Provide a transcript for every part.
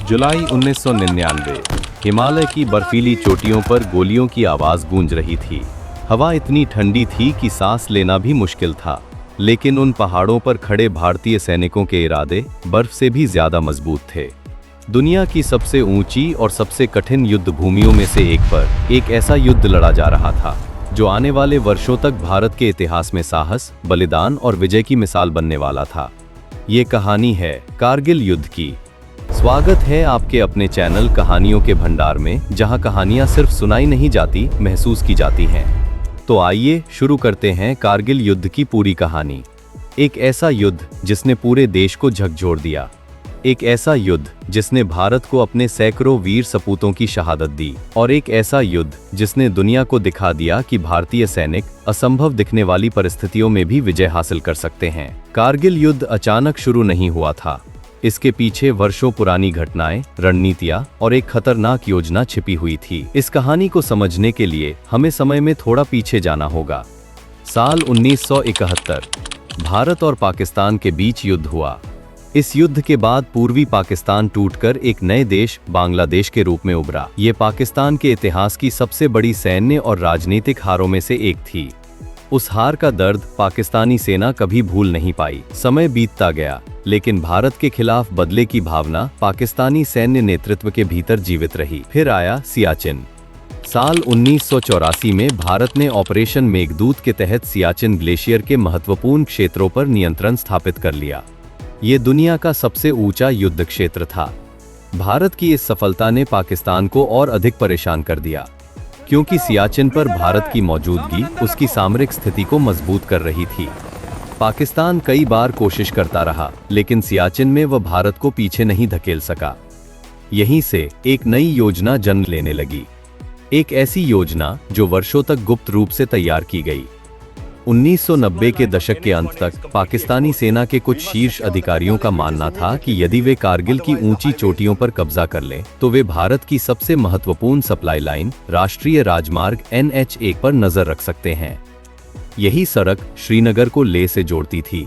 जुलाई 1999। हिमालय की बर्फीली चोटियों पर गोलियों की आवाज गूंज रही थी। हवा इतनी ठंडी थी कि सांस लेना भी मुश्किल था, लेकिन उन पहाड़ों पर खड़े भारतीय सैनिकों के इरादे बर्फ से भी ज्यादा मजबूत थे। दुनिया की सबसे ऊंची और सबसे कठिन युद्ध भूमियों में से एक पर एक ऐसा युद्ध लड़ा जा रहा था जो आने वाले वर्षों तक भारत के इतिहास में साहस, बलिदान और विजय की मिसाल बनने वाला था। ये कहानी है कारगिल युद्ध की। स्वागत है आपके अपने चैनल कहानियों के भंडार में, जहां कहानियां सिर्फ सुनाई नहीं जाती, महसूस की जाती हैं। तो आइए शुरू करते हैं कारगिल युद्ध की पूरी कहानी। एक ऐसा युद्ध जिसने पूरे देश को झकझोर दिया। एक ऐसा युद्ध जिसने भारत को अपने सैकड़ों वीर सपूतों की शहादत दी, और एक ऐसा युद्ध जिसने दुनिया को दिखा दिया कि भारतीय सैनिक असंभव दिखने वाली परिस्थितियों में भी विजय हासिल कर सकते हैं। कारगिल युद्ध अचानक शुरू नहीं हुआ था। इसके पीछे वर्षों पुरानी घटनाएं, रणनीतियां और एक खतरनाक योजना छिपी हुई थी। इस कहानी को समझने के लिए हमें समय में थोड़ा पीछे जाना होगा। साल 1971, भारत और पाकिस्तान के बीच युद्ध हुआ। इस युद्ध के बाद पूर्वी पाकिस्तान टूटकर एक नए देश बांग्लादेश के रूप में उभरा। ये पाकिस्तान के इतिहास की सबसे बड़ी सैन्य और राजनीतिक हारों में से एक थी। उस हार का दर्द पाकिस्तानी सेना कभी भूल नहीं पाई। समय बीतता गया, लेकिन भारत के खिलाफ बदले की भावना पाकिस्तानी सैन्य नेतृत्व के भीतर जीवित रही। फिर आया सियाचिन। साल 1984 में भारत ने ऑपरेशन मेघदूत के तहत सियाचिन ग्लेशियर के महत्वपूर्ण क्षेत्रों पर नियंत्रण स्थापित कर लिया। ये दुनिया का सबसे ऊंचा युद्ध क्षेत्र था। भारत की इस सफलता ने पाकिस्तान को और अधिक परेशान कर दिया, क्योंकि सियाचिन पर भारत की मौजूदगी उसकी सामरिक स्थिति को मजबूत कर रही थी। पाकिस्तान कई बार कोशिश करता रहा, लेकिन सियाचिन में वह भारत को पीछे नहीं धकेल सका। यहीं से एक नई योजना जन्म लेने लगी। एक ऐसी योजना जो वर्षों तक गुप्त रूप से तैयार की गई। 1990 के दशक के अंत तक पाकिस्तानी सेना के कुछ शीर्ष अधिकारियों का मानना था कि यदि वे कारगिल की ऊंची चोटियों पर कब्जा कर लें, तो वे भारत की सबसे महत्वपूर्ण सप्लाई लाइन राष्ट्रीय राजमार्ग NH1 पर नजर रख सकते हैं। यही सड़क श्रीनगर को लेह से जोड़ती थी,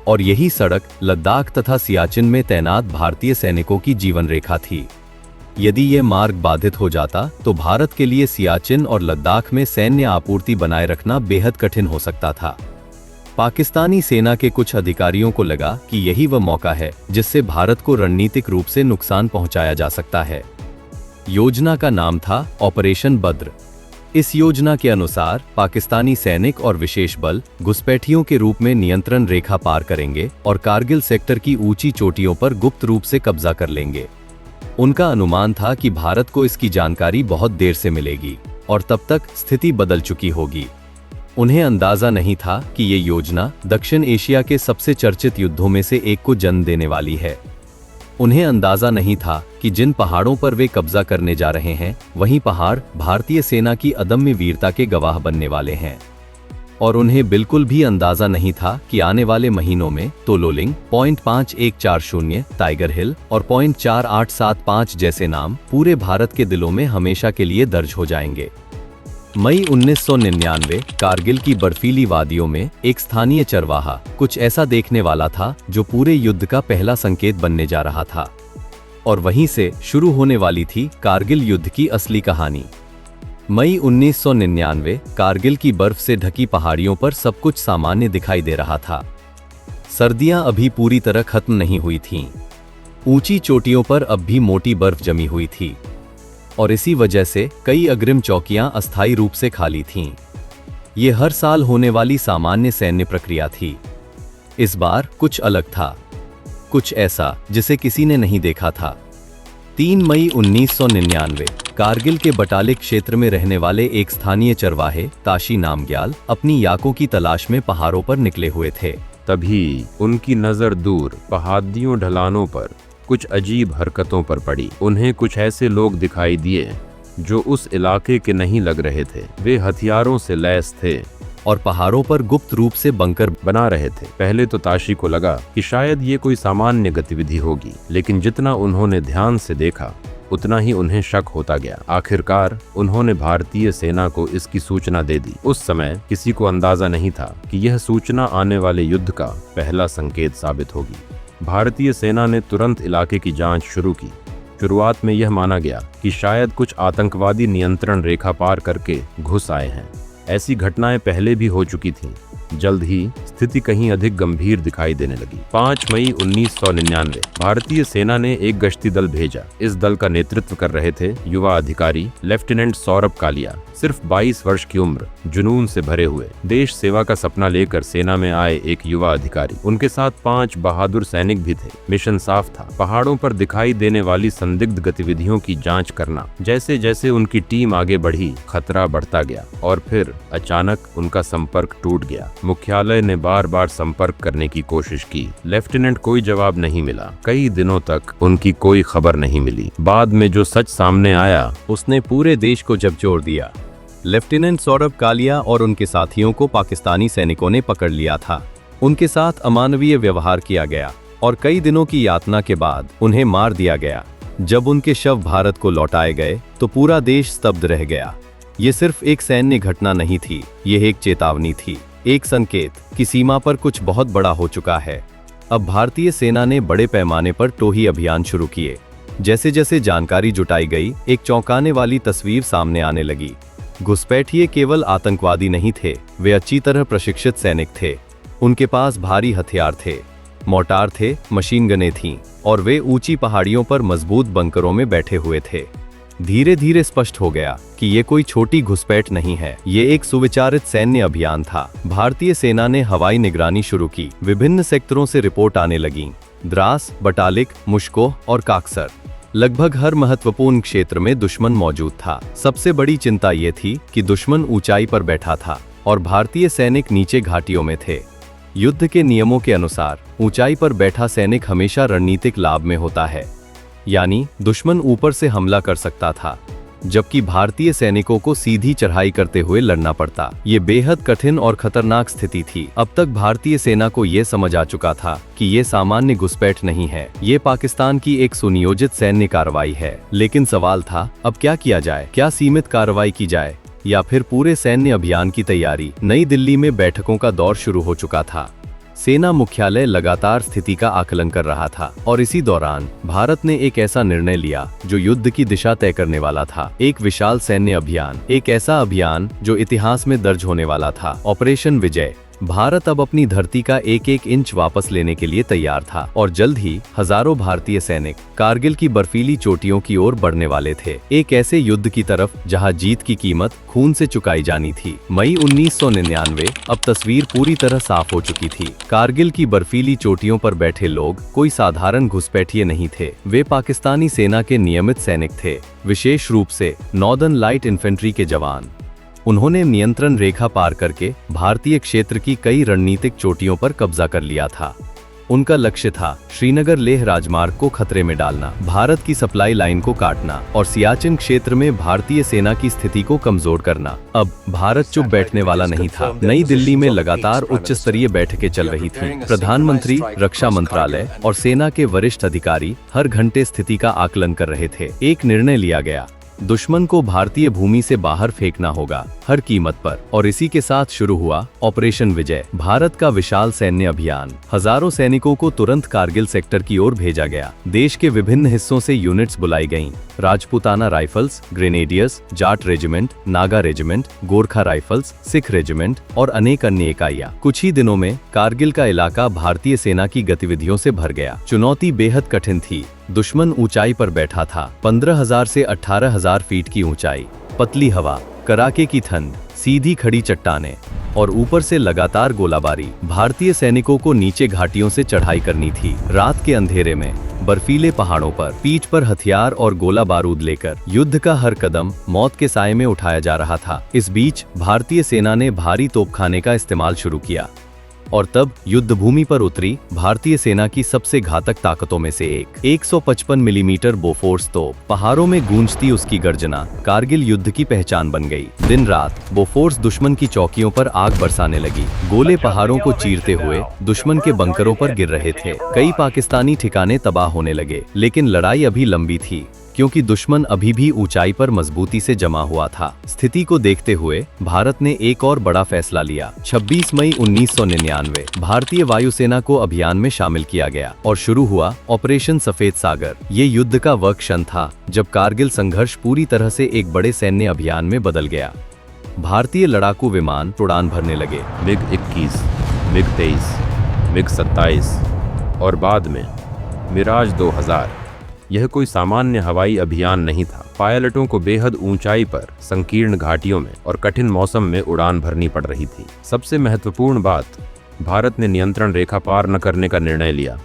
और यही सड़क लद्दाख तथा सियाचिन में तैनात भारतीय सैनिकों की जीवन रेखा थी। यदि ये मार्ग बाधित हो जाता, तो भारत के लिए सियाचिन और लद्दाख में सैन्य आपूर्ति बनाए रखना बेहद कठिन हो सकता था। पाकिस्तानी सेना के कुछ अधिकारियों को लगा कि यही वह मौका है जिससे भारत को रणनीतिक रूप से नुकसान पहुंचाया जा सकता है। योजना का नाम था ऑपरेशन बद्र। इस योजना के अनुसार पाकिस्तानी सैनिक और विशेष बल घुसपैठियों के रूप में नियंत्रण रेखा पार करेंगे और कारगिल सेक्टर की ऊंची चोटियों पर गुप्त रूप से कब्जा कर लेंगे। उनका अनुमान था कि भारत को इसकी जानकारी बहुत देर से मिलेगी, और तब तक स्थिति बदल चुकी होगी। उन्हें अंदाजा नहीं था कि ये योजना दक्षिण एशिया के सबसे चर्चित युद्धों में से एक को जन्म देने वाली है। उन्हें अंदाजा नहीं था कि जिन पहाड़ों पर वे कब्जा करने जा रहे हैं, वही पहाड़ भारतीय सेना की अदम्य वीरता के गवाह बनने वाले हैं। और उन्हें बिल्कुल भी अंदाजा नहीं था कि आने वाले महीनों में तोलोलिंग, .5140, टाइगर हिल और .4875 जैसे नाम पूरे भारत के दिलों में हमेशा के लिए दर्ज हो जाएंगे। मई 1999, कारगिल की बर्फीली वादियों में एक स्थानीय चरवाहा कुछ ऐसा देखने वाला था जो पूरे युद्ध का पहला संकेत बनने जा रहा था। और वहीं से शुरू होने वाली थी कारगिल युद्ध की असली कहानी। मई 1999, कारगिल की बर्फ से ढकी पहाड़ियों पर सब कुछ सामान्य दिखाई दे रहा था। सर्दियां अभी पूरी तरह खत्म नहीं हुई थीं। ऊंची चोटियों पर अब भी मोटी बर्फ जमी हुई थी, और इसी वजह से कई अग्रिम चौकियां अस्थायी रूप से खाली थीं। ये हर साल होने वाली सामान्य सैन्य प्रक्रिया थी। इस बार कुछ अलग था, कुछ ऐसा जिसे किसी ने नहीं देखा था। 3 मई 1999, कारगिल के बटालिक क्षेत्र में रहने वाले एक स्थानीय चरवाहे ताशी नामग्याल अपनी याकों की तलाश में पहाड़ों पर निकले हुए थे। तभी उनकी नजर दूर पहाड़ियों ढलानों पर कुछ अजीब हरकतों पर पड़ी। उन्हें कुछ ऐसे लोग दिखाई दिए जो उस इलाके के नहीं लग रहे थे। वे हथियारों से लैस थे और पहाड़ों पर गुप्त रूप से बंकर बना रहे थे। पहले तो ताशी को लगा कि शायद ये कोई सामान्य गतिविधि होगी, लेकिन जितना उन्होंने ध्यान से देखा, उतना ही उन्हें शक होता गया। आखिरकार उन्होंने भारतीय सेना को इसकी सूचना दे दी। उस समय किसी को अंदाजा नहीं था कि यह सूचना आने वाले युद्ध का पहला संकेत साबित होगी। भारतीय सेना ने तुरंत इलाके की जांच शुरू की। शुरुआत में यह माना गया कि शायद कुछ आतंकवादी नियंत्रण रेखा पार करके घुस आए हैं। ऐसी घटनाएं पहले भी हो चुकी थीं। जल्द ही स्थिति कहीं अधिक गंभीर दिखाई देने लगी। 5 मई 1999 भारतीय सेना ने एक गश्ती दल भेजा। इस दल का नेतृत्व कर रहे थे युवा अधिकारी लेफ्टिनेंट सौरभ कालिया। सिर्फ 22 वर्ष की उम्र, जुनून से भरे हुए, देश सेवा का सपना लेकर सेना में आए एक युवा अधिकारी। उनके साथ 5 बहादुर सैनिक भी थे। मिशन साफ था, पहाड़ों पर दिखाई देने वाली संदिग्ध गतिविधियों की जांच करना। जैसे जैसे उनकी टीम आगे बढ़ी, खतरा बढ़ता गया और फिर अचानक उनका संपर्क टूट गया। मुख्यालय ने बार बार संपर्क करने की कोशिश की। लेफ्टिनेंट कोई जवाब नहीं मिला। कई दिनों तक उनकी कोई खबर नहीं मिली। बाद में जो सच सामने आया उसने पूरे देश को झकझोर दिया। लेफ्टिनेंट सौरभ कालिया और उनके साथियों को पाकिस्तानी सैनिकों ने पकड़ लिया था। उनके साथ अमानवीय व्यवहार किया गया और कई दिनों की यातना के बाद उन्हें मार दिया गया। जब उनके शव भारत को लौटाए गए तो पूरा देश स्तब्ध रह गया। ये सिर्फ एक सैन्य घटना नहीं थी, यह एक चेतावनी थी, एक संकेत कि सीमा पर कुछ बहुत बड़ा हो चुका है। अब भारतीय सेना ने बड़े पैमाने पर टोही अभियान शुरू किए। जैसे जैसे जानकारी जुटाई गई, एक चौंकाने वाली तस्वीर सामने आने लगी। घुसपैठिए केवल आतंकवादी नहीं थे, वे अच्छी तरह प्रशिक्षित सैनिक थे। उनके पास भारी हथियार थे, मोर्टार थे, मशीन गनें थीं और वे ऊंची पहाड़ियों पर मजबूत बंकरों में बैठे हुए थे। धीरे धीरे स्पष्ट हो गया कि ये कोई छोटी घुसपैठ नहीं है, ये एक सुविचारित सैन्य अभियान था। भारतीय सेना ने हवाई निगरानी शुरू की। विभिन्न सेक्टरों से रिपोर्ट आने लगीं। द्रास, बटालिक, मुश्को और काकसर, लगभग हर महत्वपूर्ण क्षेत्र में दुश्मन मौजूद था। सबसे बड़ी चिंता ये थी कि दुश्मन ऊंचाई पर बैठा था और भारतीय सैनिक नीचे घाटियों में थे। युद्ध के नियमों के अनुसार ऊंचाई पर बैठा सैनिक हमेशा रणनीतिक लाभ में होता है, यानी दुश्मन ऊपर से हमला कर सकता था, जबकि भारतीय सैनिकों को सीधी चढ़ाई करते हुए लड़ना पड़ता। ये बेहद कठिन और खतरनाक स्थिति थी। अब तक भारतीय सेना को ये समझ आ चुका था कि ये सामान्य घुसपैठ नहीं है, ये पाकिस्तान की एक सुनियोजित सैन्य कार्रवाई है। लेकिन सवाल था, अब क्या किया जाए? क्या सीमित कार्रवाई की जाए या फिर पूरे सैन्य अभियान की तैयारी? नई दिल्ली में बैठकों का दौर शुरू हो चुका था। सेना मुख्यालय लगातार स्थिति का आकलन कर रहा था और इसी दौरान भारत ने एक ऐसा निर्णय लिया जो युद्ध की दिशा तय करने वाला था। एक विशाल सैन्य अभियान, एक ऐसा अभियान जो इतिहास में दर्ज होने वाला था। ऑपरेशन विजय। भारत अब अपनी धरती का एक एक इंच वापस लेने के लिए तैयार था और जल्द ही हजारों भारतीय सैनिक कारगिल की बर्फीली चोटियों की ओर बढ़ने वाले थे, एक ऐसे युद्ध की तरफ जहां जीत की कीमत खून से चुकाई जानी थी। मई 1999। अब तस्वीर पूरी तरह साफ हो चुकी थी। कारगिल की बर्फीली चोटियों पर बैठे लोग कोई साधारण घुसपैठिए नहीं थे, वे पाकिस्तानी सेना के नियमित सैनिक थे, विशेष रूप से नॉर्दर्न लाइट इन्फेंट्री के जवान। उन्होंने नियंत्रण रेखा पार करके भारतीय क्षेत्र की कई रणनीतिक चोटियों पर कब्जा कर लिया था। उनका लक्ष्य था श्रीनगर लेह राजमार्ग को खतरे में डालना, भारत की सप्लाई लाइन को काटना और सियाचिन क्षेत्र में भारतीय सेना की स्थिति को कमजोर करना। अब भारत चुप बैठने वाला नहीं था। नई दिल्ली में लगातार उच्च स्तरीय बैठकें चल रही थीं। प्रधानमंत्री, रक्षा मंत्रालय और सेना के वरिष्ठ अधिकारी हर घंटे स्थिति का आकलन कर रहे थे। एक निर्णय लिया गया, दुश्मन को भारतीय भूमि से बाहर फेंकना होगा, हर कीमत पर। और इसी के साथ शुरू हुआ ऑपरेशन विजय, भारत का विशाल सैन्य अभियान। हजारों सैनिकों को तुरंत कारगिल सेक्टर की ओर भेजा गया। देश के विभिन्न हिस्सों से यूनिट्स बुलाई गईं। Rajputana rifles, grenadiers, Jat regiment, Naga regiment, Gorkha rifles, Sikh regiment और अनेक अन्य इकाइयां। कुछ ही दिनों में कारगिल का इलाका भारतीय सेना की गतिविधियों से भर गया। चुनौती बेहद कठिन थी। दुश्मन ऊंचाई पर बैठा था, 15,000 से 18,000 फीट की ऊंचाई, पतली हवा, कड़ाके की ठंड, सीधी खड़ी चट्टानें और ऊपर से लगातार गोलाबारी। भारतीय सैनिकों को नीचे घाटियों से चढ़ाई करनी थी। रात के अंधेरे में बर्फीले पहाड़ों पर पीठ पर हथियार और गोला बारूद लेकर युद्ध का हर कदम मौत के साए में उठाया जा रहा था। इस बीच भारतीय सेना ने भारी तोपखाने का इस्तेमाल शुरू किया और तब युद्ध भूमि पर उतरी भारतीय सेना की सबसे घातक ताकतों में से एक 155 मिलीमीटर बोफोर्स तोप। पहाड़ों में गूंजती उसकी गर्जना कारगिल युद्ध की पहचान बन गई। दिन रात बोफोर्स दुश्मन की चौकियों पर आग बरसाने लगी। गोले पहाड़ों को चीरते हुए दुश्मन के बंकरों पर गिर रहे थे। कई पाकिस्तानी ठिकाने तबाह होने लगे, लेकिन लड़ाई अभी लंबी थी। क्योंकि दुश्मन अभी भी ऊंचाई पर मजबूती से जमा हुआ था। स्थिति को देखते हुए भारत ने एक और बड़ा फैसला लिया। 26 मई 1999 भारतीय वायुसेना को अभियान में शामिल किया गया और शुरू हुआ ऑपरेशन सफेद सागर। ये युद्ध का वह क्षण था जब कारगिल संघर्ष पूरी तरह से एक बड़े सैन्य अभियान में बदल गया। भारतीय लड़ाकू विमान उड़ान भरने लगे। MiG-21, MiG-23, MiG-27 और बाद में मिराज 2000। यह कोई सामान्य हवाई अभियान नहीं था। पायलटों को बेहद ऊंचाई पर, संकीर्ण घाटियों में और कठिन मौसम में उड़ान भरनी पड़ रही थी। सबसे महत्वपूर्ण बात, भारत ने नियंत्रण रेखा पार न करने का निर्णय लिया,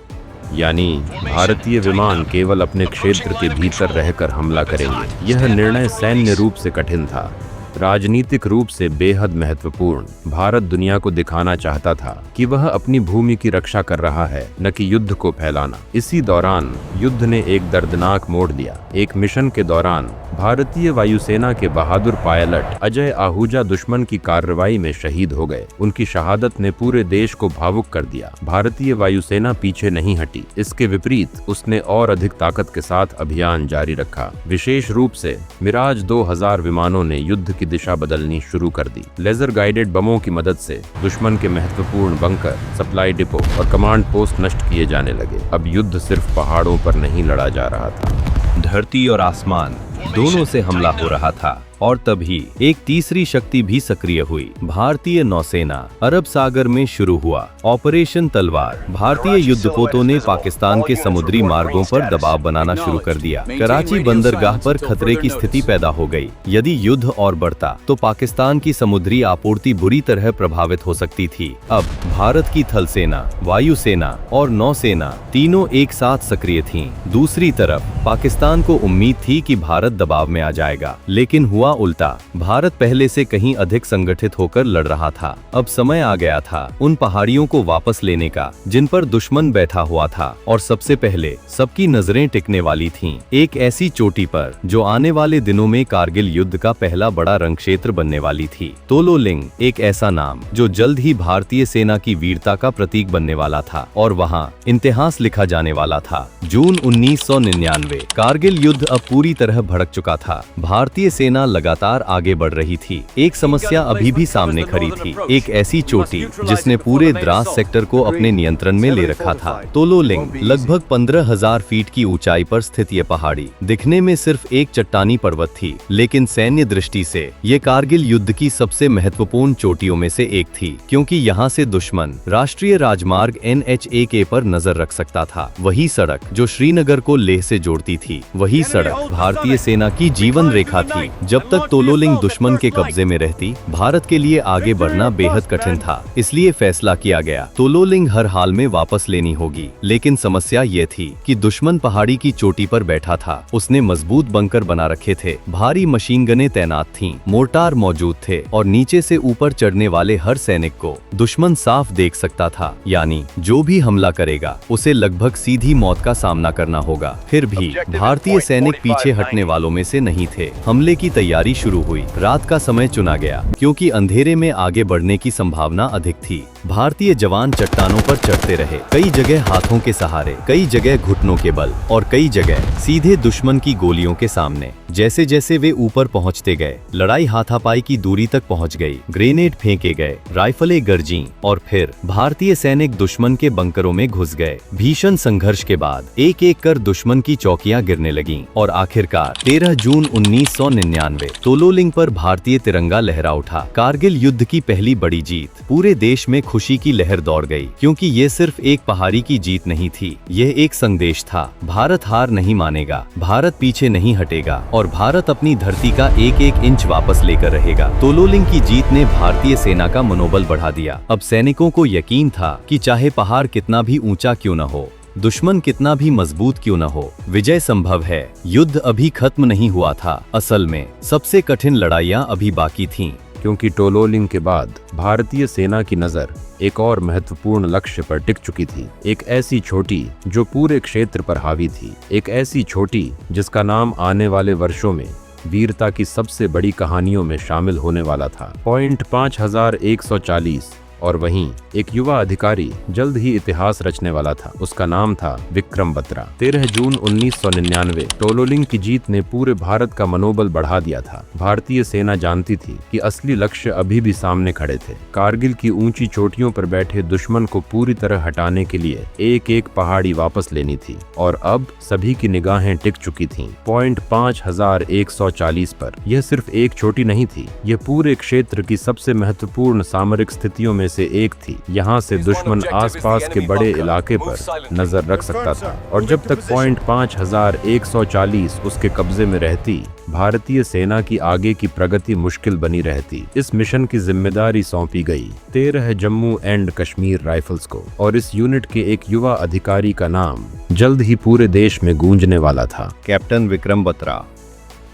यानी भारतीय विमान केवल अपने क्षेत्र के भीतर रहकर हमला करेंगे। यह निर्णय सैन्य रूप से कठिन था, राजनीतिक रूप से बेहद महत्वपूर्ण। भारत दुनिया को दिखाना चाहता था कि वह अपनी भूमि की रक्षा कर रहा है, न कि युद्ध को फैलाना। इसी दौरान युद्ध ने एक दर्दनाक मोड़ लिया। एक मिशन के दौरान भारतीय वायुसेना के बहादुर पायलट अजय आहूजा दुश्मन की कार्रवाई में शहीद हो गए। उनकी शहादत ने पूरे देश को भावुक कर दिया। भारतीय वायुसेना पीछे नहीं हटी, इसके विपरीत उसने और अधिक ताकत के साथ अभियान जारी रखा। विशेष रूप से मिराज 2000 विमानों ने युद्ध की दिशा बदलनी शुरू कर दी। लेजर गाइडेड बमों की मदद से दुश्मन के महत्वपूर्ण बंकर, सप्लाई डिपो और कमांड पोस्ट नष्ट किए जाने लगे। अब युद्ध सिर्फ पहाड़ों पर नहीं लड़ा जा रहा था, धरती और आसमान दोनों से हमला हो रहा था। और तभी एक तीसरी शक्ति भी सक्रिय हुई। भारतीय नौसेना। अरब सागर में शुरू हुआ ऑपरेशन तलवार। भारतीय युद्धपोतों ने पाकिस्तान के समुद्री मार्गों पर दबाव बनाना शुरू कर दिया। कराची बंदरगाह पर खतरे की स्थिति पैदा हो गई। यदि युद्ध और बढ़ता तो पाकिस्तान की समुद्री आपूर्ति बुरी तरह प्रभावित हो सकती थी। अब भारत की थल सेना, वायुसेना और नौसेना तीनों एक साथ सक्रिय थीं। दूसरी तरफ पाकिस्तान को उम्मीद थी कि भारत दबाव में आ जाएगा, लेकिन हुआ उल्टा। भारत पहले से कहीं अधिक संगठित होकर लड़ रहा था। अब समय आ गया था उन पहाड़ियों को वापस लेने का जिन पर दुश्मन बैठा हुआ था। और सबसे पहले सबकी नजरें टिकने वाली थीं एक ऐसी चोटी पर जो आने वाले दिनों में कारगिल युद्ध का पहला बड़ा रणक्षेत्र बनने वाली थी। तोलोलिंग, एक ऐसा नाम जो जल्द ही भारतीय सेना की वीरता का प्रतीक बनने वाला था और वहाँ इतिहास लिखा जाने वाला था। जून 1999। कारगिल युद्ध अब पूरी तरह भड़क चुका था। भारतीय सेना लगातार आगे बढ़ रही थी। एक समस्या अभी भी सामने खड़ी थी, एक ऐसी चोटी जिसने पूरे द्रास सेक्टर को अपने नियंत्रण में ले रखा था। तोलोलिंग लगभग 15,000 फीट की ऊंचाई पर स्थित ये पहाड़ी दिखने में सिर्फ एक चट्टानी पर्वत थी, लेकिन सैन्य दृष्टि से ये कारगिल युद्ध की सबसे महत्वपूर्ण चोटियों में से एक थी, क्योंकि यहाँ से दुश्मन राष्ट्रीय राजमार्ग NH-1 पर नजर रख सकता था। वही सड़क जो श्रीनगर को लेह से जोड़ती थी, वही सड़क भारतीय सेना की जीवन रेखा थी। जब तक तोलोलिंग दुश्मन के कब्जे में रहती, भारत के लिए आगे बढ़ना बेहद कठिन था। इसलिए फैसला किया गया, तोलोलिंग हर हाल में वापस लेनी होगी। लेकिन समस्या ये थी कि दुश्मन पहाड़ी की चोटी पर बैठा था। उसने मजबूत बंकर बना रखे थे, भारी मशीन गनें तैनात थीं, मोर्टार मौजूद थे और नीचे से ऊपर चढ़ने वाले हर सैनिक को दुश्मन साफ देख सकता था। यानी जो भी हमला करेगा उसे लगभग सीधी मौत का सामना करना होगा। फिर भी भारतीय सैनिक पीछे हटने वालों में से नहीं थे। हमले की तैयारी शुरू हुई। रात का समय चुना गया क्योंकि अंधेरे में आगे बढ़ने की संभावना अधिक थी। भारतीय जवान चट्टानों पर चढ़ते रहे, कई जगह हाथों के सहारे, कई जगह घुटनों के बल और कई जगह सीधे दुश्मन की गोलियों के सामने। जैसे जैसे वे ऊपर पहुंचते गए, लड़ाई हाथापाई की दूरी तक पहुंच गई। ग्रेनेड फेंके गए, राइफलें गरजीं और फिर भारतीय सैनिक दुश्मन के बंकरों में घुस गए। भीषण संघर्ष के बाद एक एक कर दुश्मन की चौकियां गिरने लगीं और आखिरकार 13 जून 1999 तोलोलिंग पर भारतीय तिरंगा लहरा उठा। कारगिल युद्ध की पहली बड़ी जीत। पूरे देश में खुशी की लहर दौड़ गई, क्योंकि ये सिर्फ एक पहाड़ी की जीत नहीं थी, यह एक संदेश था। भारत हार नहीं मानेगा, भारत पीछे नहीं हटेगा और भारत अपनी धरती का एक एक इंच वापस लेकर रहेगा। तोलोलिंग की जीत ने भारतीय सेना का मनोबल बढ़ा दिया। अब सैनिकों को यकीन था कि चाहे पहाड़ कितना भी ऊंचा क्यों न हो, दुश्मन कितना भी मजबूत क्यों न हो, विजय संभव है। युद्ध अभी खत्म नहीं हुआ था। असल में सबसे कठिन लड़ाइयां अभी बाकी थीं। क्योंकि तोलोलिंग के बाद भारतीय सेना की नजर एक और महत्वपूर्ण लक्ष्य पर टिक चुकी थी। एक ऐसी चोटी जो पूरे क्षेत्र पर हावी थी, एक ऐसी चोटी जिसका नाम आने वाले वर्षों में वीरता की सबसे बड़ी कहानियों में शामिल होने वाला था। पॉइंट 5140 और वहीं एक युवा अधिकारी जल्द ही इतिहास रचने वाला था। उसका नाम था विक्रम बत्रा। 13 जून 1999 टोलोलिंग की जीत ने पूरे भारत का मनोबल बढ़ा दिया था। भारतीय सेना जानती थी कि असली लक्ष्य अभी भी सामने खड़े थे। कारगिल की ऊंची चोटियों पर बैठे दुश्मन को पूरी तरह हटाने के लिए एक एक पहाड़ी वापस लेनी थी और अब सभी की निगाहें टिक चुकी थीं पॉइंट 5140 पर। यह सिर्फ एक चोटी नहीं थी, यह पूरे क्षेत्र की सबसे महत्वपूर्ण सामरिक स्थितियों में से एक थी। यहाँ से दुश्मन आसपास के बड़े इलाके पर नजर रख सकता था और जब तक पॉइंट 5140 उसके कब्जे में रहती, भारतीय सेना की आगे की प्रगति मुश्किल बनी रहती। इस मिशन की जिम्मेदारी सौंपी गई 13 जम्मू एंड कश्मीर राइफल्स को और इस यूनिट के एक युवा अधिकारी का नाम जल्द ही पूरे देश में गूंजने वाला था। कैप्टन विक्रम बत्रा।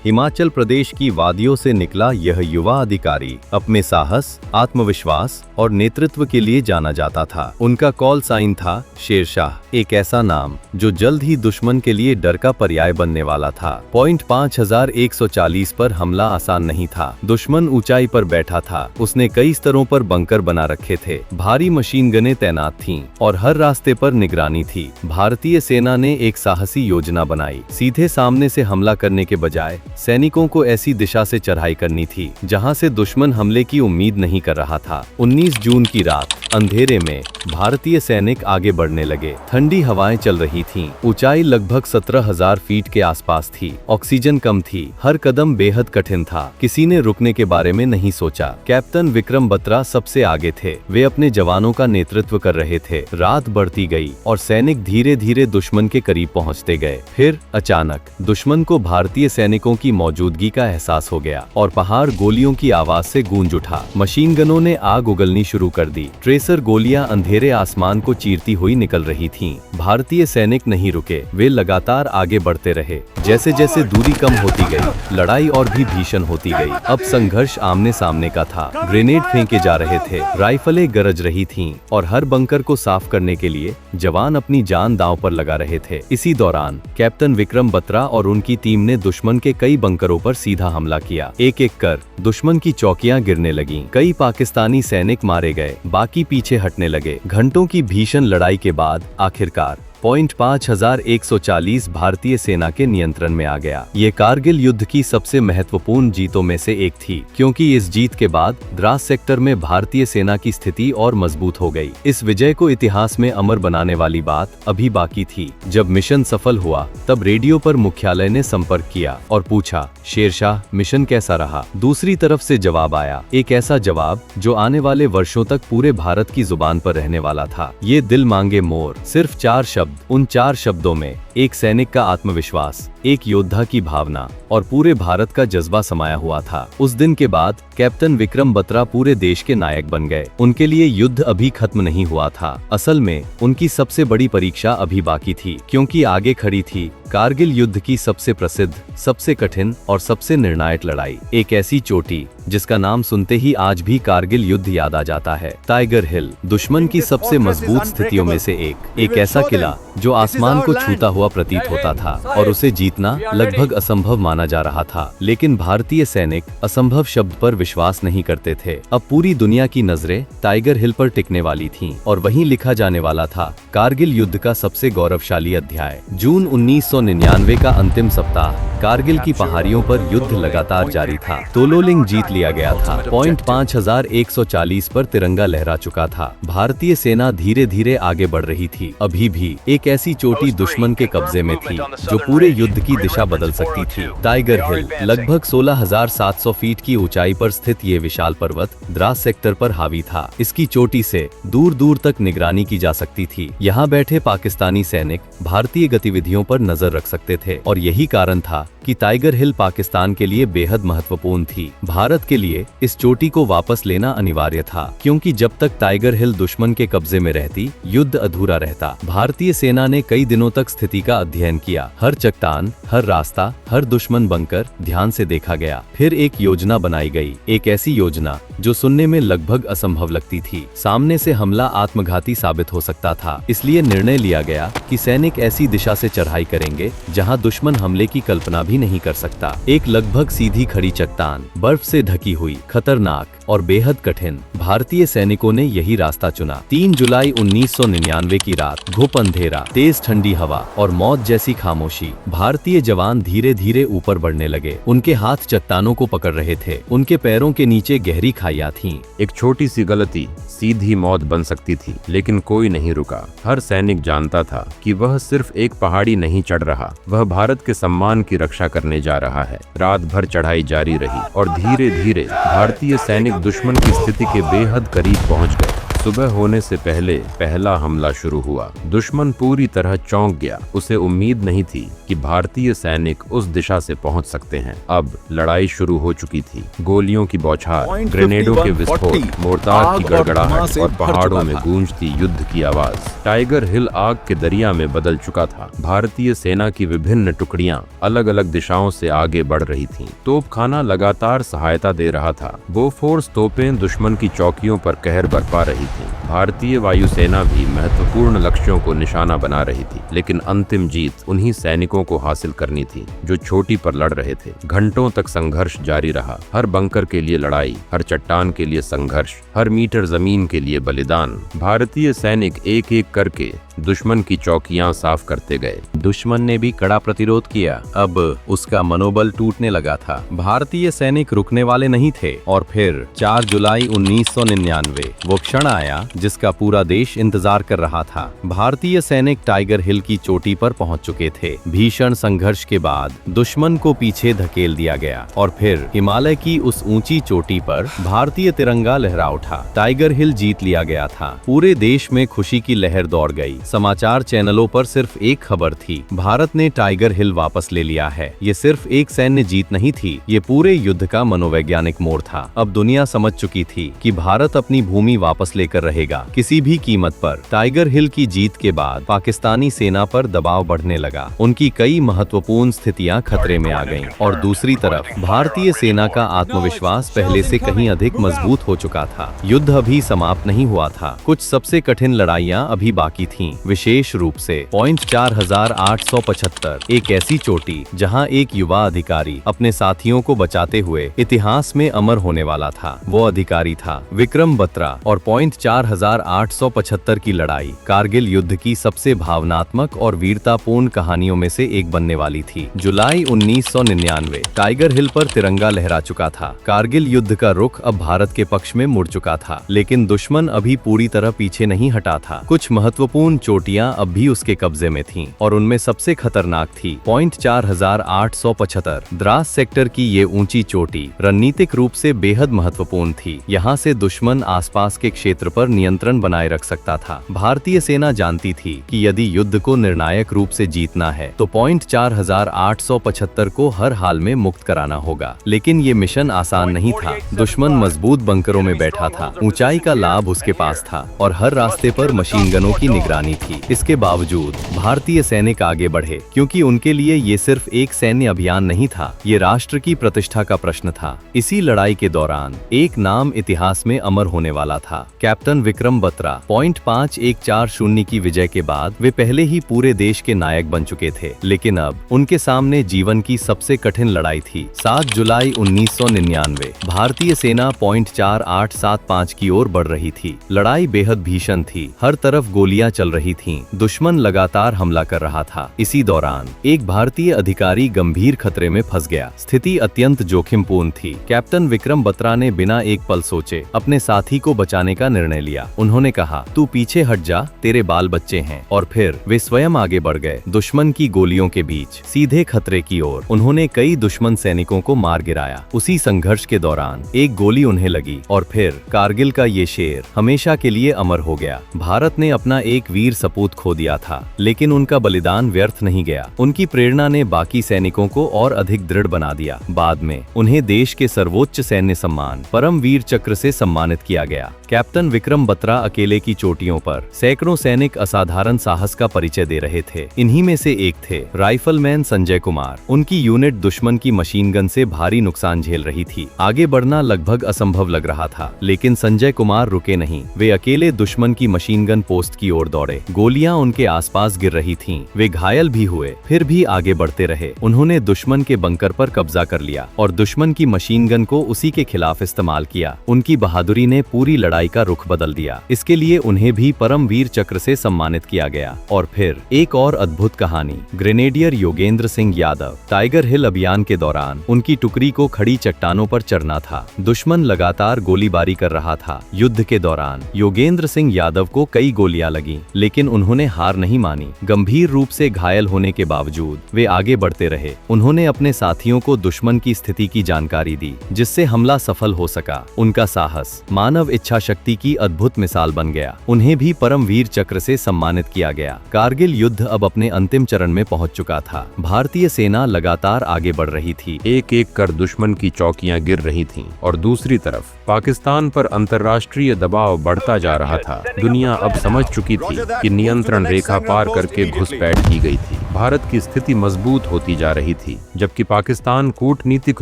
हिमाचल प्रदेश की वादियों से निकला यह युवा अधिकारी अपने साहस, आत्मविश्वास और नेतृत्व के लिए जाना जाता था। उनका कॉल साइन था शेरशाह, एक ऐसा नाम जो जल्द ही दुश्मन के लिए डर का पर्याय बनने वाला था। पॉइंट 5140 पर हमला आसान नहीं था। दुश्मन ऊंचाई पर बैठा था। उसने कई स्तरों पर बंकर बना रखे थे। भारी मशीन गनें तैनात थीं और हर रास्ते पर निगरानी थी। भारतीय सेना ने एक साहसी योजना बनाई। सीधे सामने से हमला करने के बजाय सैनिकों को ऐसी दिशा से चढ़ाई करनी थी जहां से दुश्मन हमले की उम्मीद नहीं कर रहा था। 19 जून की रात अंधेरे में भारतीय सैनिक आगे बढ़ने लगे। ठंडी हवाएं चल रही थीं। ऊंचाई लगभग 17,000 फीट के आसपास थी। ऑक्सीजन कम थी। हर कदम बेहद कठिन था। किसी ने रुकने के बारे में नहीं सोचा। कैप्टन विक्रम बत्रा सबसे आगे थे। वे अपने जवानों का नेतृत्व कर रहे थे। रात बढ़ती गई और सैनिक धीरे धीरे दुश्मन के करीब पहुंचते गए। फिर अचानक दुश्मन को भारतीय सैनिकों की मौजूदगी का एहसास हो गया और पहाड़ गोलियों की आवाज से गूंज उठा। मशीन गनों ने आग उगलनी शुरू कर दी। ट्रेसर गोलियां अंधेरे आसमान को चीरती हुई निकल रही थीं। भारतीय सैनिक नहीं रुके। वे लगातार आगे बढ़ते रहे। जैसे जैसे दूरी कम होती गई, लड़ाई और भी भीषण होती गई। अब संघर्ष आमने सामने का था। ग्रेनेड फेंके जा रहे थे, राइफलें गरज रही थीं और हर बंकर को साफ करने के लिए जवान अपनी जान दांव पर लगा रहे थे। इसी दौरान कैप्टन विक्रम बत्रा और उनकी टीम ने दुश्मन के कई बंकरों पर सीधा हमला किया। एक एक कर दुश्मन की चौकियां गिरने लगीं। कई पाकिस्तानी सैनिक मारे गए, बाकी पीछे हटने लगे। घंटों की भीषण लड़ाई के बाद आखिरकार पॉइंट 5140 भारतीय सेना के नियंत्रण में आ गया। ये कारगिल युद्ध की सबसे महत्वपूर्ण जीतों में से एक थी, क्योंकि इस जीत के बाद द्रास सेक्टर में भारतीय सेना की स्थिति और मजबूत हो गई। इस विजय को इतिहास में अमर बनाने वाली बात अभी बाकी थी। जब मिशन सफल हुआ, तब रेडियो पर मुख्यालय ने संपर्क किया और पूछा, शेरशाह, मिशन कैसा रहा? दूसरी तरफ से जवाब आया, एक ऐसा जवाब जो आने वाले वर्षों तक पूरे भारत की जुबान पर रहने वाला था। ये दिल मांगे मोर। सिर्फ 4 शब्द। उन 4 शब्दों में एक सैनिक का आत्मविश्वास, एक योद्धा की भावना और पूरे भारत का जज्बा समाया हुआ था। उस दिन के बाद कैप्टन विक्रम बत्रा पूरे देश के नायक बन गए। उनके लिए युद्ध अभी खत्म नहीं हुआ था। असल में उनकी सबसे बड़ी परीक्षा अभी बाकी थी, क्योंकि आगे खड़ी थी कारगिल युद्ध की सबसे प्रसिद्ध, सबसे कठिन और सबसे निर्णायक लड़ाई। एक ऐसी चोटी जिसका नाम सुनते ही आज भी कारगिल युद्ध याद आ जाता है। टाइगर हिल, दुश्मन की सबसे मजबूत स्थितियों में से एक ऐसा किला जो आसमान को छूता हुआ प्रतीत होता था और उसे जीतना लगभग असंभव माना जा रहा था। लेकिन भारतीय सैनिक असंभव शब्द पर विश्वास नहीं करते थे। अब पूरी दुनिया की नजरें टाइगर हिल पर टिकने वाली थीं और वहीं लिखा जाने वाला था कारगिल युद्ध का सबसे गौरवशाली अध्याय। जून 1999 का अंतिम सप्ताह, कारगिल की पहाड़ियों पर युद्ध लगातार जारी था। तोलोलिंग जीत लिया गया था। पॉइंट 5140 पर तिरंगा लहरा चुका था। भारतीय सेना धीरे धीरे आगे बढ़ रही थी। अभी भी एक ऐसी चोटी दुश्मन के कब्जे में थी जो पूरे युद्ध की दिशा बदल सकती थी। टाइगर हिल, लगभग 16,700 फीट की ऊंचाई पर स्थित ये विशाल पर्वत द्रास सेक्टर पर हावी था। इसकी चोटी से दूर दूर तक निगरानी की जा सकती थी। यहाँ बैठे पाकिस्तानी सैनिक भारतीय गतिविधियों पर नजर रख सकते थे और यही कारण था कि टाइगर हिल पाकिस्तान के लिए बेहद महत्वपूर्ण थी। भारत के लिए इस चोटी को वापस लेना अनिवार्य था, क्योंकि जब तक टाइगर हिल दुश्मन के कब्जे में रहती, युद्ध अधूरा रहता। भारतीय सेना ने कई दिनों तक स्थिति का अध्ययन किया। हर चट्टान, हर रास्ता, हर दुश्मन बंकर ध्यान से देखा गया। फिर एक योजना बनाई गई, एक ऐसी योजना जो सुनने में लगभग असंभव लगती थी। सामने से हमला आत्मघाती साबित हो सकता था। इसलिए निर्णय लिया गया कि सैनिक ऐसी दिशा से चढ़ाई करेंगे जहां दुश्मन हमले की कल्पना भी नहीं कर सकता। एक लगभग सीधी खड़ी चट्टान, बर्फ से ढकी हुई, खतरनाक और बेहद कठिन। भारतीय सैनिकों ने यही रास्ता चुना। 3 जुलाई 1999 की रात, घुप अंधेरा, तेज ठंडी हवा और मौत जैसी खामोशी। भारतीय जवान धीरे धीरे ऊपर बढ़ने लगे। उनके हाथ चट्टानों को पकड़ रहे थे, उनके पैरों के नीचे गहरी खाइयां थीं। एक छोटी सी गलती सीधी मौत बन सकती थी, लेकिन कोई नहीं रुका। हर सैनिक जानता था कि वह सिर्फ एक पहाड़ी नहीं चढ़ रहा, वह भारत के सम्मान की रक्षा करने जा रहा है। रात भर चढ़ाई जारी रही और धीरे धीरे भारतीय सैनिक दुश्मन की स्थिति के बेहद करीब पहुंच गए। सुबह होने से पहले पहला हमला शुरू हुआ। दुश्मन पूरी तरह चौंक गया। उसे उम्मीद नहीं थी कि भारतीय सैनिक उस दिशा से पहुंच सकते हैं। अब लड़ाई शुरू हो चुकी थी। गोलियों की बौछार, ग्रेनेडों के विस्फोट, मोर्टार की गड़गड़ाहट और पहाड़ों में गूंजती युद्ध की आवाज। टाइगर हिल आग के दरिया में बदल चुका था। भारतीय सेना की विभिन्न टुकड़ियां अलग अलग दिशाओं से आगे बढ़ रही थीं। तोपखाना लगातार सहायता दे रहा था। बोफोर्स तोपें दुश्मन की चौकियों पर कहर बरपा रही थी। भारतीय वायुसेना भी महत्वपूर्ण लक्ष्यों को निशाना बना रही थी, लेकिन अंतिम जीत उन्हीं सैनिकों को हासिल करनी थी जो चोटी पर लड़ रहे थे। घंटों तक संघर्ष जारी रहा। हर बंकर के लिए लड़ाई, हर चट्टान के लिए संघर्ष, हर मीटर जमीन के लिए बलिदान। भारतीय सैनिक एक एक करके दुश्मन की चौकियां साफ करते गए। दुश्मन ने भी कड़ा प्रतिरोध किया। अब उसका मनोबल टूटने लगा था। भारतीय सैनिक रुकने वाले नहीं थे। और फिर 4 जुलाई 1999 वो क्षण आया जिसका पूरा देश इंतजार कर रहा था। भारतीय सैनिक टाइगर हिल की चोटी पर पहुंच चुके थे। भीषण संघर्ष के बाद दुश्मन को पीछे धकेल दिया गया और फिर हिमालय की उस ऊंची चोटी पर भारतीय तिरंगा लहरा उठा। टाइगर हिल जीत लिया गया था। पूरे देश में खुशी की लहर दौड़ गई। समाचार चैनलों पर सिर्फ एक खबर थी, भारत ने टाइगर हिल वापस ले लिया है। ये सिर्फ एक सैन्य जीत नहीं थी, ये पूरे युद्ध का मनोवैज्ञानिक मोड़ था। अब दुनिया समझ चुकी थी कि भारत अपनी भूमि वापस लेकर रहेगा, किसी भी कीमत पर। टाइगर हिल की जीत के बाद पाकिस्तानी सेना पर दबाव बढ़ने लगा। उनकी कई महत्वपूर्ण स्थितियां खतरे में आ गईं और दूसरी तरफ भारतीय सेना का आत्मविश्वास पहले से कहीं अधिक मजबूत हो चुका था। युद्ध अभी समाप्त नहीं हुआ था। कुछ सबसे कठिन लड़ाइयां अभी बाकी थीं। विशेष रूप से पॉइंट 4875, एक ऐसी चोटी जहां एक युवा अधिकारी अपने साथियों को बचाते हुए इतिहास में अमर होने वाला था। वो अधिकारी था विक्रम बत्रा। और पॉइंट 4875 की लड़ाई कारगिल युद्ध की सबसे भावनात्मक और वीरतापूर्ण कहानियों में से एक बनने वाली थी। जुलाई 1999 टाइगर हिल पर तिरंगा लहरा चुका था। कारगिल युद्ध का रुख अब भारत के पक्ष में मुड़ चुका था, लेकिन दुश्मन अभी पूरी तरह पीछे नहीं हटा था। कुछ महत्वपूर्ण चोटियां अब भी उसके कब्जे में थीं और उनमें सबसे खतरनाक थी पॉइंट 4875। द्रास सेक्टर की ये ऊंची चोटी रणनीतिक रूप से बेहद महत्वपूर्ण थी। यहाँ से दुश्मन आसपास के क्षेत्र पर नियंत्रण बनाए रख सकता था। भारतीय सेना जानती थी कि यदि युद्ध को निर्णायक रूप से जीतना है तो पॉइंट 4875 को हर हाल में मुक्त कराना होगा। लेकिन ये मिशन आसान नहीं था। दुश्मन मजबूत बंकरों में बैठा था, ऊंचाई का लाभ उसके पास था और हर रास्ते पर मशीन गनों की निगरानी थी। इसके बावजूद भारतीय सैनिक आगे बढ़े, क्योंकि उनके लिए ये सिर्फ एक सैन्य अभियान नहीं था, ये राष्ट्र की प्रतिष्ठा का प्रश्न था। इसी लड़ाई के दौरान एक नाम इतिहास में अमर होने वाला था, कैप्टन विक्रम बत्रा। पॉइंट 5140 की विजय के बाद वे पहले ही पूरे देश के नायक बन चुके थे, लेकिन अब उनके सामने जीवन की सबसे कठिन लड़ाई थी। 7 जुलाई 1999 भारतीय सेना पॉइंट 4875 की ओर बढ़ रही थी। लड़ाई बेहद भीषण थी, हर तरफ गोलियां चल रही थीं। दुश्मन लगातार हमला कर रहा था। इसी दौरान एक भारतीय अधिकारी गंभीर खतरे में फंस गया। स्थिति अत्यंत जोखिमपूर्ण थी। कैप्टन विक्रम बत्रा ने बिना एक पल सोचे अपने साथी को बचाने का निर्णय लिया। उन्होंने कहा, तू पीछे हट जा, तेरे बाल बच्चे हैं। और फिर वे स्वयं आगे बढ़ गए, दुश्मन की गोलियों के बीच सीधे खतरे की ओर। उन्होंने कई दुश्मन सैनिकों को मार गिराया। उसी संघर्ष के दौरान एक गोली उन्हें लगी और फिर कारगिल का ये शेर हमेशा के लिए अमर हो गया। भारत ने अपना एक वीर सपूत खो दिया था, लेकिन उनका बलिदान व्यर्थ नहीं गया। उनकी प्रेरणा ने बाकी सैनिकों को और अधिक दृढ़ बना दिया। बाद में उन्हें देश के सर्वोच्च सैन्य सम्मान परमवीर चक्र से सम्मानित किया गया। कैप्टन विक्रम बत्रा अकेले की चोटियों पर सैकड़ों सैनिक असाधारण साहस का परिचय दे रहे थे। इन्हीं में से एक थे राइफलमैन संजय कुमार। उनकी यूनिट दुश्मन की मशीन गन से भारी नुकसान झेल रही थी। आगे बढ़ना लगभग असंभव लग रहा था, लेकिन संजय कुमार रुके नहीं। वे अकेले दुश्मन की मशीन गन पोस्ट की ओर दौड़े। गोलियां उनके आसपास गिर रही थीं। वे घायल भी हुए, फिर भी आगे बढ़ते रहे। उन्होंने दुश्मन के बंकर पर कब्जा कर लिया और दुश्मन की मशीन गन को उसी के खिलाफ इस्तेमाल किया। उनकी बहादुरी ने पूरी लड़ाई का रुख बदल दिया। इसके लिए उन्हें भी परमवीर चक्र से सम्मानित किया गया। और फिर एक और अद्भुत कहानी। ग्रेनेडियर योगेंद्र सिंह यादव। टाइगर हिल अभियान के दौरान उनकी टुकड़ी को खड़ी चट्टानों पर चढ़ना था। दुश्मन लगातार गोलीबारी कर रहा था। युद्ध के दौरान योगेंद्र सिंह यादव को कई गोलियां लगीं, लेकिन उन्होंने हार नहीं मानी। गंभीर रूप से घायल होने के बावजूद वे आगे बढ़ते रहे। उन्होंने अपने साथियों को दुश्मन की स्थिति की जानकारी दी, जिससे हमला सफल हो सका। उनका साहस मानव इच्छा शक्ति की अद्भुत मिसाल बन गया। उन्हें भी परमवीर चक्र से सम्मानित किया गया। कारगिल युद्ध अब अपने अंतिम चरण में पहुंच चुका था। भारतीय सेना लगातार आगे बढ़ रही थी। एक एक कर दुश्मन की चौकियां गिर रही थीं और दूसरी तरफ पाकिस्तान पर अंतर्राष्ट्रीय दबाव बढ़ता जा रहा था। दुनिया अब समझ चुकी थी कि नियंत्रण रेखा पार करके घुसपैठ की गई थी। भारत की स्थिति मजबूत होती जा रही थी, जबकि पाकिस्तान कूटनीतिक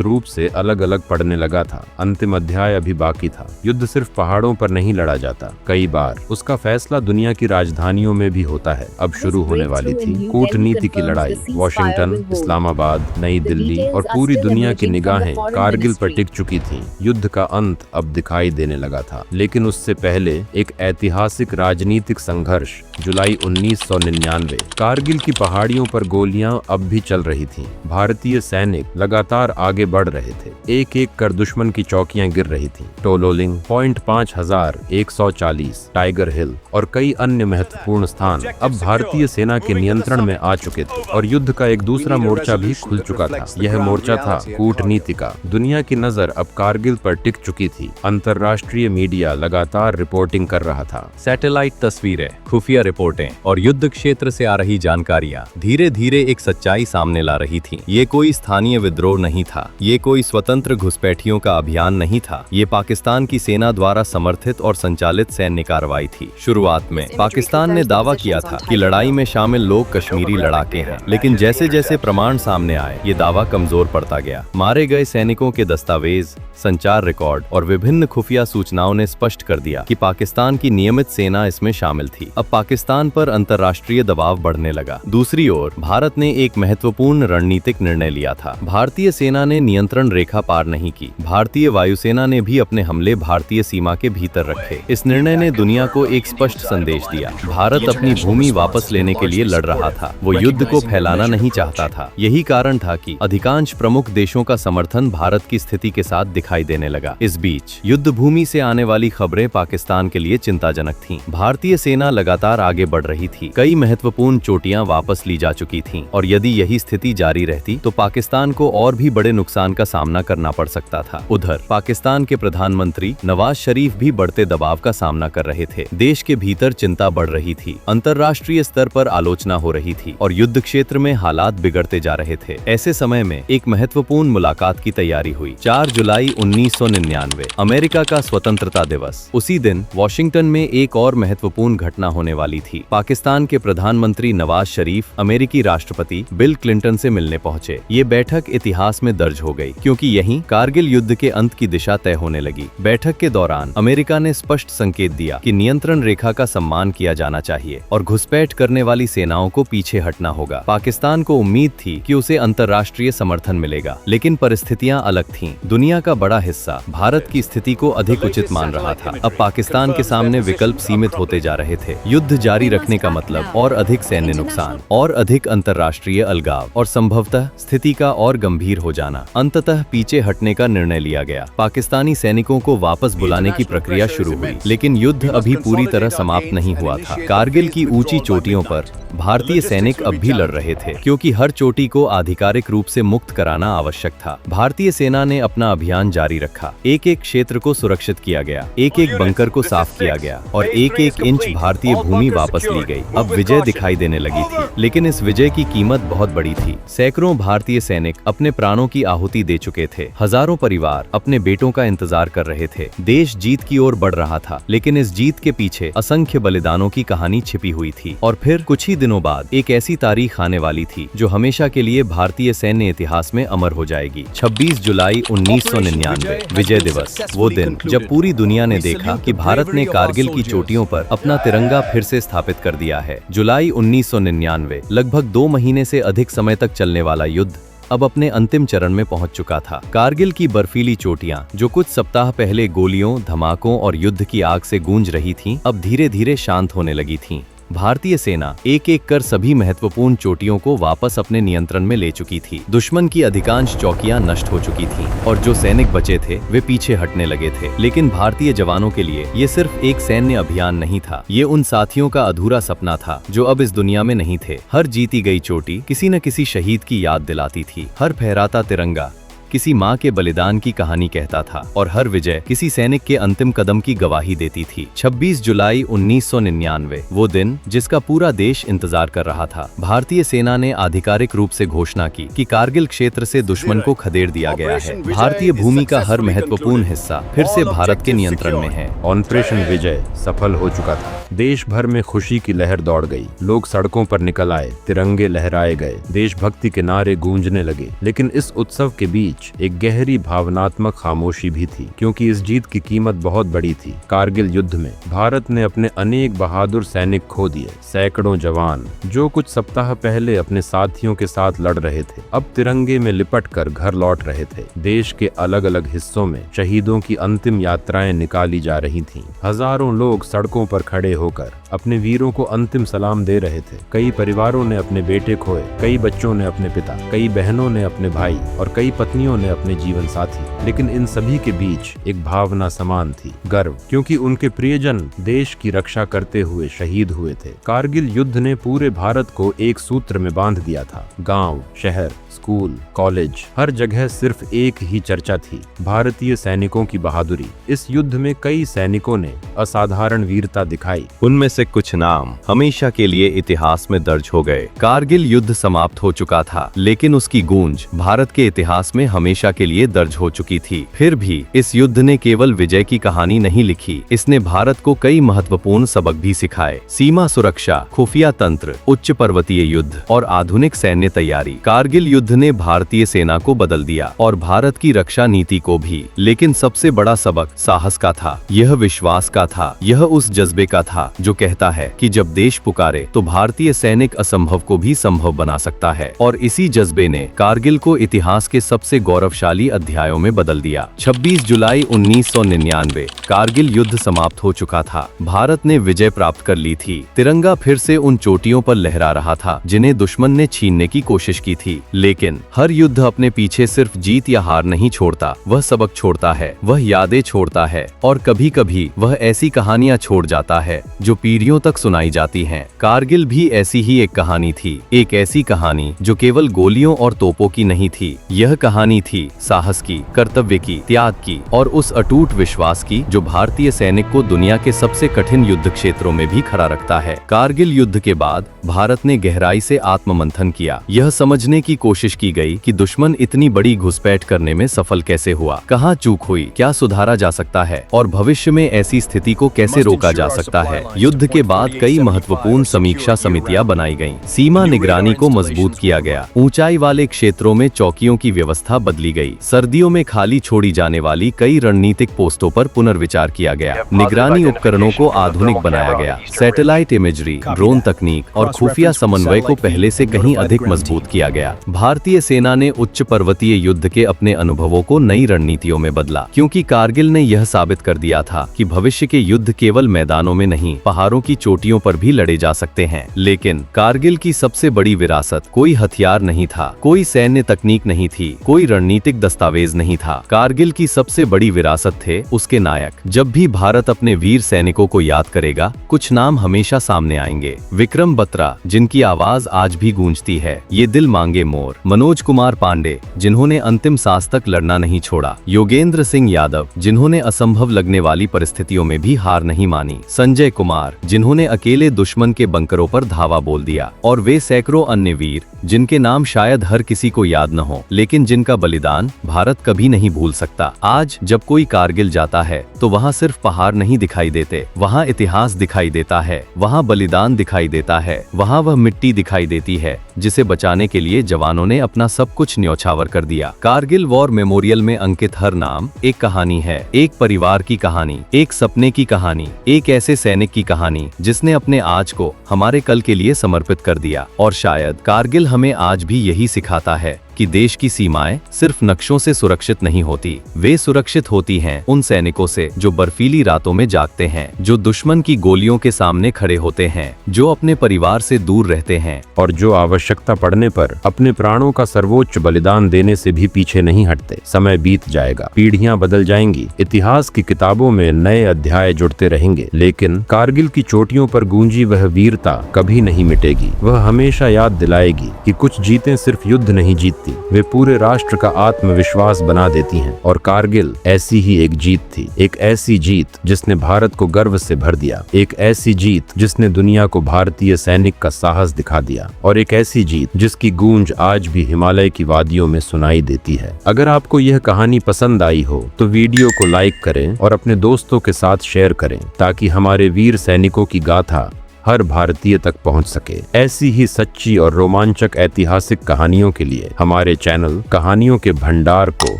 रूप से अलग अलग पड़ने लगा था। अंतिम अध्याय अभी बाकी था। युद्ध सिर्फ पहाड़ों पर नहीं लड़ा जाता, कई बार उसका फैसला दुनिया की राजधानियों में भी होता है। अब शुरू होने वाली थी कूटनीति की लड़ाई। वॉशिंगटन, इस्लामाबाद, नई दिल्ली और पूरी दुनिया की निगाहें कारगिल पर टिक चुकी थीं। युद्ध का अंत अब दिखाई देने लगा था, लेकिन उससे पहले एक ऐतिहासिक राजनीतिक संघर्ष। जुलाई 1999। कारगिल की पहाड़ियों पर गोलियां अब भी चल रही थीं। भारतीय सैनिक लगातार आगे बढ़ रहे थे। एक एक कर दुश्मन की चौकियां गिर रही थीं। टोलोलिंग, पॉइंट 5140, टाइगर हिल और कई अन्य महत्वपूर्ण स्थान अब भारतीय सेना के नियंत्रण में आ चुके थे और युद्ध का एक दूसरा मोर्चा भी खुल चुका था। यह मोर्चा था कूटनीति का। दुनिया की नजर अब कारगिल पर टिक चुकी थी। अंतर्राष्ट्रीय मीडिया लगातार रिपोर्टिंग कर रहा था। सैटेलाइट तस्वीरें, खुफिया रिपोर्टें और युद्ध क्षेत्र से आ रही जानकारियां धीरे धीरे एक सच्चाई सामने ला रही थी। ये कोई स्थानीय विद्रोह नहीं था। ये कोई स्वतंत्र घुसपैठियों का अभियान नहीं था। ये पाकिस्तान की सेना द्वारा समर्थित और संचालित सैन्य कार्रवाई थी। शुरुआत में पाकिस्तान ने दावा किया था कि लड़ाई में शामिल लोग कश्मीरी लड़ाके हैं, लेकिन जैसे जैसे प्रमाण सामने आए, ये दावा कमजोर पड़ता गया। मारे गए सैनिकों के दस्तावेज, संचार रिकॉर्ड और विभिन्न खुफिया सूचनाओं ने स्पष्ट कर दिया कि पाकिस्तान की नियमित सेना इसमें शामिल थी। अब पाकिस्तान पर अंतर्राष्ट्रीय दबाव बढ़ने लगा। दूसरी ओर भारत ने एक महत्वपूर्ण रणनीतिक निर्णय लिया था। भारतीय सेना ने नियंत्रण रेखा पार नहीं की। भारतीय वायुसेना ने भी अपने हमले भारतीय सीमा के भीतर रखे। इस निर्णय ने दुनिया को एक स्पष्ट संदेश दिया। भारत अपनी भूमि वापस लेने के लिए लड़ रहा था। वो युद्ध को फैलाना नहीं चाहता था। यही कारण था कि अधिकांश प्रमुख देशों का समर्थन भारत की स्थिति के साथ दिखाई देने लगा। इस बीच युद्ध भूमि से आने वाली खबरें पाकिस्तान के लिए चिंताजनक थीं। भारतीय सेना लगातार आगे बढ़ रही थी। कई महत्वपूर्ण चोटियां वापस ली जा चुकी थीं और यदि यही स्थिति जारी रहती तो पाकिस्तान को और भी बड़े नुकसान का सामना करना पड़ सकता था। उधर पाकिस्तान के प्रधानमंत्री नवाज शरीफ भी बढ़ते दबाव का सामना कर रहे थे। देश के भीतर चिंता बढ़ रही थी। अंतर्राष्ट्रीय स्तर पर आलोचना हो रही थी और युद्ध क्षेत्र में हालात बिगड़ते जा रहे थे। ऐसे समय में एक महत्वपूर्ण मुलाकात की तैयारी हुई। 4 जुलाई 1999, अमेरिका का स्वतंत्रता दिवस। उसी दिन वॉशिंगटन में एक और महत्वपूर्ण घटना होने वाली थी। पाकिस्तान के प्रधानमंत्री नवाज शरीफ अमेरिकी राष्ट्रपति बिल क्लिंटन से मिलने पहुंचे। ये बैठक इतिहास में दर्ज हो गई, क्योंकि यहीं कारगिल युद्ध के अंत की दिशा तय होने लगी। बैठक के दौरान अमेरिका ने स्पष्ट संकेत दिया कि नियंत्रण रेखा का सम्मान किया जाना चाहिए और घुसपैठ करने वाली सेनाओं को पीछे हटना होगा। पाकिस्तान को उम्मीद थी कि उसे अंतर्राष्ट्रीय समर्थन मिलेगा, लेकिन परिस्थितियां अलग थीं। दुनिया का बड़ा हिस्सा भारत की स्थिति को अधिक उचित मान रहा था। अब पाकिस्तान के सामने विकल्प सीमित होते जा रहे थे। युद्ध जारी रखने का मतलब और अधिक सैन्य नुकसान, और अधिक अंतर्राष्ट्रीय अलगाव और संभवतः स्थिति का और गंभीर हो जाना। अंततः पीछे हटने का निर्णय लिया गया। पाकिस्तानी सैनिकों को वापस बुलाने की प्रक्रिया शुरू हुई, लेकिन युद्ध अभी पूरी तरह समाप्त नहीं हुआ था। कारगिल की ऊंची चोटियों पर भारतीय सैनिक अब भी लड़ रहे थे, क्योंकि हर चोटी को आधिकारिक रूप से मुक्त कराना आवश्यक था। भारतीय सेना ने अपना अभियान जारी रखा। एक एक क्षेत्र को सुरक्षित किया गया, एक एक बंकर को साफ किया गया और एक एक इंच भारतीय भूमि वापस ली गई। अब विजय दिखाई देने लगी थी, लेकिन इस विजय की कीमत बहुत बड़ी थी। सैकड़ों भारतीय सैनिक अपने प्राणों की आहुति दे चुके थे। हजारों परिवार अपने बेटों का इंतजार कर रहे थे। देश जीत की ओर बढ़ रहा था, लेकिन इस जीत के पीछे असंख्य बलिदानों की कहानी छिपी हुई थी। और फिर कुछ ही दिनों बाद एक ऐसी तारीख आने वाली थी जो हमेशा के लिए भारतीय सैन्य इतिहास में अमर हो जाएगी। 26 जुलाई 1999, विजय दिवस, वो दिन जब पूरी दुनिया ने देखा कि भारत ने कारगिल की चोटियों पर अपना तिरंगा फिर से स्थापित कर दिया है। जुलाई 1999, लगभग 2 महीने से अधिक समय तक चलने वाला युद्ध अब अपने अंतिम चरण में पहुंच चुका था। कारगिल की बर्फीली चोटियां, जो कुछ सप्ताह पहले गोलियों, धमाकों और युद्ध की आग से गूंज रही थीं, अब धीरे धीरे शांत होने लगी थीं। भारतीय सेना एक एक कर सभी महत्वपूर्ण चोटियों को वापस अपने नियंत्रण में ले चुकी थी। दुश्मन की अधिकांश चौकियां नष्ट हो चुकी थीं और जो सैनिक बचे थे वे पीछे हटने लगे थे। लेकिन भारतीय जवानों के लिए ये सिर्फ एक सैन्य अभियान नहीं था, ये उन साथियों का अधूरा सपना था जो अब इस दुनिया में नहीं थे। हर जीती गई चोटी किसी न किसी शहीद की याद दिलाती थी, हर फहराता तिरंगा किसी माँ के बलिदान की कहानी कहता था और हर विजय किसी सैनिक के अंतिम कदम की गवाही देती थी। 26 जुलाई 1999, वो दिन जिसका पूरा देश इंतजार कर रहा था। भारतीय सेना ने आधिकारिक रूप से घोषणा की कि कारगिल क्षेत्र से दुश्मन को खदेड़ दिया गया है। भारतीय भूमि का हर महत्वपूर्ण हिस्सा फिर से भारत के नियंत्रण में है। ऑपरेशन विजय सफल हो चुका था। देश भर में खुशी की लहर दौड़ गई, लोग सड़कों पर निकल आए, तिरंगे लहराए गए, देशभक्ति के नारे गूंजने लगे। लेकिन इस उत्सव के बीच एक गहरी भावनात्मक खामोशी भी थी, क्योंकि इस जीत की कीमत बहुत बड़ी थी। कारगिल युद्ध में भारत ने अपने अनेक बहादुर सैनिक खो दिए। सैकड़ों जवान जो कुछ सप्ताह पहले अपने साथियों के साथ लड़ रहे थे, अब तिरंगे में लिपटकर घर लौट रहे थे। देश के अलग अलग हिस्सों में शहीदों की अंतिम यात्राएं निकाली जा रही थीं। हजारों लोग सड़कों पर खड़े होकर अपने वीरों को अंतिम सलाम दे रहे थे। कई परिवारों ने अपने बेटे खोए, कई बच्चों ने अपने पिता, कई बहनों ने अपने भाई और कई पत्नियों ने अपने जीवन साथी। लेकिन इन सभी के बीच एक भावना समान थी, गर्व, क्योंकि उनके प्रियजन देश की रक्षा करते हुए शहीद हुए थे। कारगिल युद्ध ने पूरे भारत को एक सूत्र में बांध दिया था। गांव, शहर, स्कूल, कॉलेज, हर जगह सिर्फ एक ही चर्चा थी, भारतीय सैनिकों की बहादुरी। इस युद्ध में कई सैनिकों ने असाधारण वीरता दिखाई। उनमें से कुछ नाम हमेशा के लिए इतिहास में दर्ज हो गए। कारगिल युद्ध समाप्त हो चुका था, लेकिन उसकी गूंज भारत के इतिहास में हमेशा के लिए दर्ज हो चुकी थी। फिर भी इस युद्ध ने केवल विजय की कहानी नहीं लिखी, इसने भारत को कई महत्वपूर्ण सबक भी सिखाए। सीमा सुरक्षा, खुफिया तंत्र, उच्च पर्वतीय युद्ध और आधुनिक सैन्य तैयारी। कारगिल युद्ध ने भारतीय सेना को बदल दिया और भारत की रक्षा नीति को भी। लेकिन सबसे बड़ा सबक साहस का था, यह विश्वास का था, यह उस जज्बे का था जो कहता है कि जब देश पुकारे तो भारतीय सैनिक असंभव को भी संभव बना सकता है। और इसी जज्बे ने कारगिल को इतिहास के सबसे गौरवशाली अध्यायों में बदल दिया। 26 जुलाई 1999, कारगिल युद्ध समाप्त हो चुका था। भारत ने विजय प्राप्त कर ली थी। तिरंगा फिर से उन चोटियों पर लहरा रहा था जिन्हें दुश्मन ने छीनने की कोशिश की थी। लेकिन हर युद्ध अपने पीछे सिर्फ जीत या हार नहीं छोड़ता, वह सबक छोड़ता है, वह यादें छोड़ता है और कभी कभी वह ऐसी कहानियां छोड़ जाता है जो पीढ़ियों तक सुनाई जाती हैं। कारगिल भी ऐसी ही एक कहानी थी, एक ऐसी कहानी जो केवल गोलियों और तोपों की नहीं थी। यह कहानी थी साहस की, कर्तव्य की, त्याग की और उस अटूट विश्वास की जो भारतीय सैनिक को दुनिया के सबसे कठिन युद्ध क्षेत्रों में भी खड़ा रखता है। कारगिल युद्ध के बाद भारत ने गहराई से आत्ममंथन किया। यह समझने की कोशिश की गई कि दुश्मन इतनी बड़ी घुसपैठ करने में सफल कैसे हुआ, कहाँ चूक हुई, क्या सुधारा जा सकता है और भविष्य में ऐसी स्थिति को कैसे रोका जा सकता है। युद्ध के बाद कई महत्वपूर्ण समीक्षा समितियां बनाई गईं। सीमा निगरानी को मजबूत किया गया। ऊंचाई वाले क्षेत्रों में चौकियों की व्यवस्था बदली गई। सर्दियों में खाली छोड़ी जाने वाली कई रणनीतिक पोस्टों पर पुनर्विचार किया गया। निगरानी उपकरणों को आधुनिक बनाया गया। सैटेलाइट इमेजरी, ड्रोन तकनीक और खुफिया समन्वय को पहले से कहीं अधिक मजबूत किया गया। भारतीय सेना ने उच्च पर्वतीय युद्ध के अपने अनुभवों को नई रणनीतियों में बदला, क्योंकि कारगिल ने यह साबित कर दिया था कि भविष्य के युद्ध केवल मैदानों में नहीं, पहाड़ों की चोटियों पर भी लड़े जा सकते हैं। लेकिन कारगिल की सबसे बड़ी विरासत कोई हथियार नहीं था, कोई सैन्य तकनीक नहीं थी, कोई रणनीतिक दस्तावेज नहीं था। कारगिल की सबसे बड़ी विरासत थे उसके नायक। जब भी भारत अपने वीर सैनिकों को याद करेगा, कुछ नाम हमेशा सामने आएंगे। विक्रम बत्रा, जिनकी आवाज आज भी गूंजती है, ये दिल मांगे मोर। मनोज कुमार पांडे, जिन्होंने अंतिम सांस तक लड़ना नहीं छोड़ा। योगेंद्र सिंह यादव, जिन्होंने असंभव लगने वाली परिस्थितियों में भी हार नहीं मानी। संजय कुमार, जिन्होंने अकेले दुश्मन के बंकरों पर धावा बोल दिया, और वे सैकड़ों अन्य वीर जिनके नाम शायद हर किसी को याद न हो, लेकिन जिनका बलिदान भारत कभी नहीं भूल सकता। आज जब कोई कारगिल जाता है तो वहाँ सिर्फ पहाड़ नहीं दिखाई देते, वहाँ इतिहास दिखाई देता है, वहाँ बलिदान दिखाई देता है, वहाँ वह मिट्टी दिखाई देती है जिसे बचाने के लिए जवानों ने अपना सब कुछ न्यौछावर कर दिया। कारगिल वॉर मेमोरियल में अंकित हर नाम एक कहानी है, एक परिवार की कहानी, एक सपने की कहानी, एक ऐसे सैनिक की कहानी जिसने अपने आज को हमारे कल के लिए समर्पित कर दिया। और शायद कारगिल हमें आज भी यही सिखाता है कि देश की सीमाएं सिर्फ नक्शों से सुरक्षित नहीं होती, वे सुरक्षित होती हैं उन सैनिकों से जो बर्फीली रातों में जागते हैं, जो दुश्मन की गोलियों के सामने खड़े होते हैं, जो अपने परिवार से दूर रहते हैं और जो आवश्यकता पड़ने पर अपने प्राणों का सर्वोच्च बलिदान देने से भी पीछे नहीं हटते। समय बीत जाएगा, पीढ़ियां बदल जाएंगी, इतिहास की किताबों में नए अध्याय जुड़ते रहेंगे, लेकिन कारगिल की चोटियों पर गूंजी वह वीरता कभी नहीं मिटेगी। वह हमेशा याद दिलाएगी कि कुछ जीतें सिर्फ युद्ध नहीं जीतती, वे पूरे राष्ट्र का आत्मविश्वास बना देती हैं। और कारगिल ऐसी ही एक जीत थी, एक ऐसी जीत जिसने भारत को गर्व से भर दिया, एक ऐसी जीत जिसने दुनिया को भारतीय सैनिक का साहस दिखा दिया, और एक ऐसी जीत जिसकी गूंज आज भी हिमालय की वादियों में सुनाई देती है। अगर आपको यह कहानी पसंद आई हो तो वीडियो को लाइक करें और अपने दोस्तों के साथ शेयर करें, ताकि हमारे वीर सैनिकों की गाथा हर भारतीय तक पहुंच सके। ऐसी ही सच्ची और रोमांचक ऐतिहासिक कहानियों के लिए हमारे चैनल कहानियों के भंडार को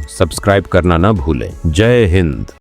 सब्सक्राइब करना न भूलें। जय हिंद।